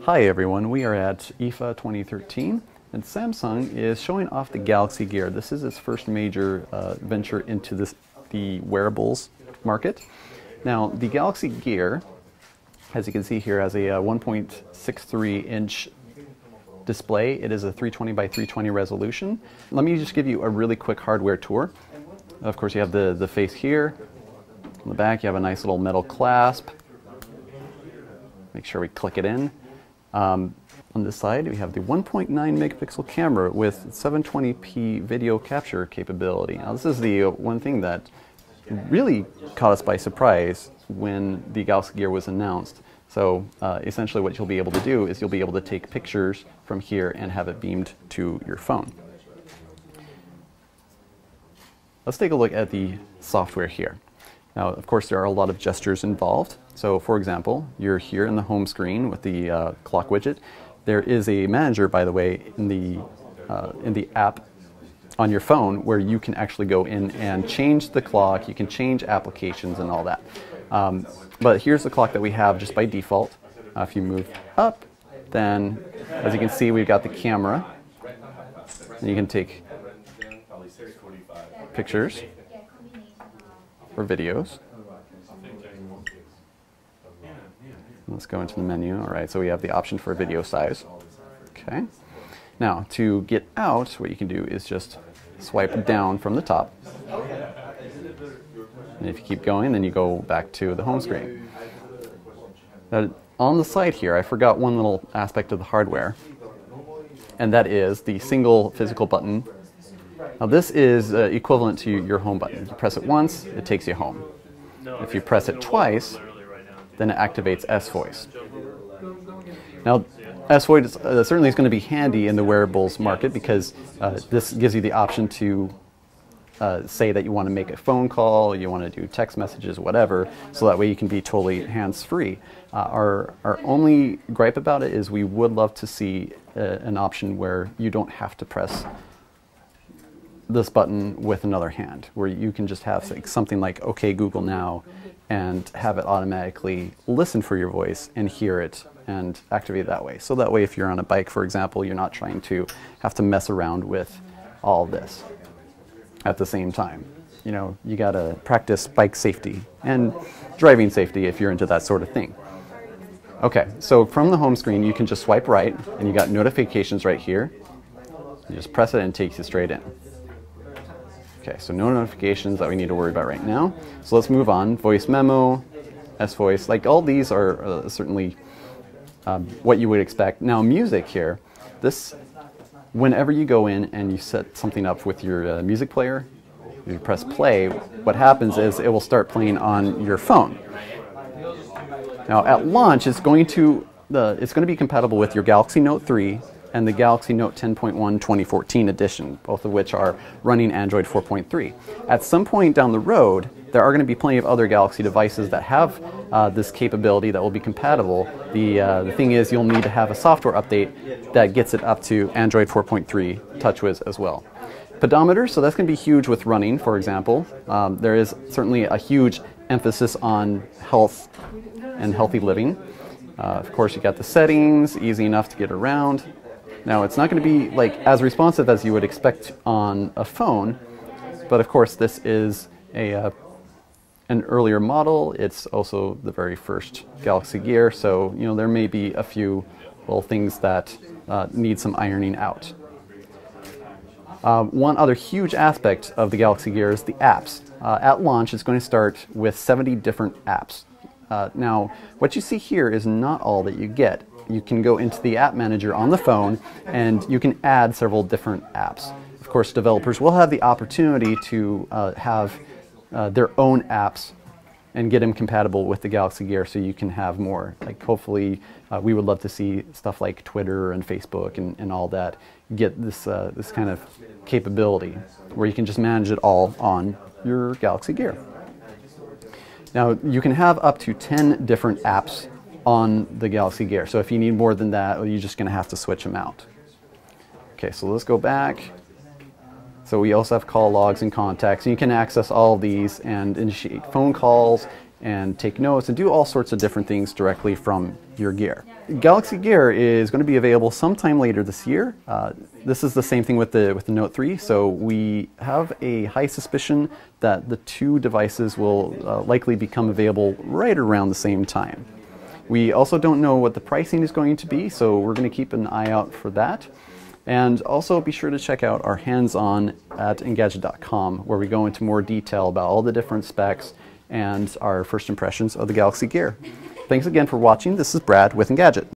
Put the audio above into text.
Hi everyone, we are at IFA 2013 and Samsung is showing off the Galaxy Gear. This is its first major venture into the wearables market. Now the Galaxy Gear, as you can see here, has a 1.63 inch display. It is a 320 by 320 resolution. Let me just give you a really quick hardware tour. Of course you have the face here. On the back you have a nice little metal clasp. Make sure we click it in. On this side we have the 1.9 megapixel camera with 720p video capture capability. Now this is the one thing that really caught us by surprise when the Galaxy Gear was announced. So essentially what you'll be able to do is you'll be able to take pictures from here and have it beamed to your phone. Let's take a look at the software here. Now, of course, there are a lot of gestures involved. So, for example, you're here in the home screen with the clock widget. There is a manager, by the way, in the app on your phone where you can actually go in and change the clock. You can change applications and all that. But here's the clock that we have just by default. If you move up, then, as you can see, we've got the camera. And you can take pictures or videos. Let's go into the menu. All right, so we have the option for video size. Okay. Now, to get out, what you can do is just swipe down from the top. And if you keep going, then you go back to the home screen. Now, on the side here, I forgot one little aspect of the hardware, and that is the single physical button. Now this is equivalent to your home button. You press it once, it takes you home. If you press it twice, then it activates S-Voice. Now S-Voice certainly is going to be handy in the wearables market because this gives you the option to say that you want to make a phone call, you want to do text messages, whatever, so that way you can be totally hands-free. Our only gripe about it is we would love to see an option where you don't have to press this button with another hand, where you can just have something like OK Google Now and have it automatically listen for your voice and hear it and activate it that way. So that way if you're on a bike, for example, you're not trying to have to mess around with all this at the same time. You know, you gotta practice bike safety and driving safety if you're into that sort of thing. Okay, so from the home screen you can just swipe right and you got notifications right here. You just press it and it takes you straight in. Okay, so no notifications that we need to worry about right now. So let's move on. Voice memo, S-Voice, like all these are certainly what you would expect. Now music here, this, whenever you go in and you set something up with your music player, you press play, what happens is it will start playing on your phone. Now at launch it's going to be compatible with your Galaxy Note 3 and the Galaxy Note 10.1 2014 edition, both of which are running Android 4.3. At some point down the road, there are going to be plenty of other Galaxy devices that have this capability that will be compatible. The thing is, you'll need to have a software update that gets it up to Android 4.3 TouchWiz as well. Pedometer, so that's going to be huge with running, for example. There is certainly a huge emphasis on health and healthy living. Of course, you got the settings, easy enough to get around. Now, it's not going to be like as responsive as you would expect on a phone, but of course this is an earlier model. It's also the very first Galaxy Gear, so you know there may be a few little things that need some ironing out. One other huge aspect of the Galaxy Gear is the apps. At launch, it's going to start with 70 different apps. Now, what you see here is not all that you get. You can go into the app manager on the phone and you can add several different apps. Of course, developers will have the opportunity to have their own apps and get them compatible with the Galaxy Gear so you can have more. Like hopefully we would love to see stuff like Twitter and Facebook and all that get this kind of capability where you can just manage it all on your Galaxy Gear. Now you can have up to 10 different apps on the Galaxy Gear. So if you need more than that, you're just going to have to switch them out. Okay, so let's go back. So we also have call logs and contacts. And you can access all of these and initiate phone calls and take notes and do all sorts of different things directly from your gear. Galaxy Gear is going to be available sometime later this year. This is the same thing with the Note 3, so we have a high suspicion that the two devices will likely become available right around the same time. We also don't know what the pricing is going to be, so we're going to keep an eye out for that. And also be sure to check out our hands-on at Engadget.com, where we go into more detail about all the different specs and our first impressions of the Galaxy Gear. Thanks again for watching. This is Brad with Engadget.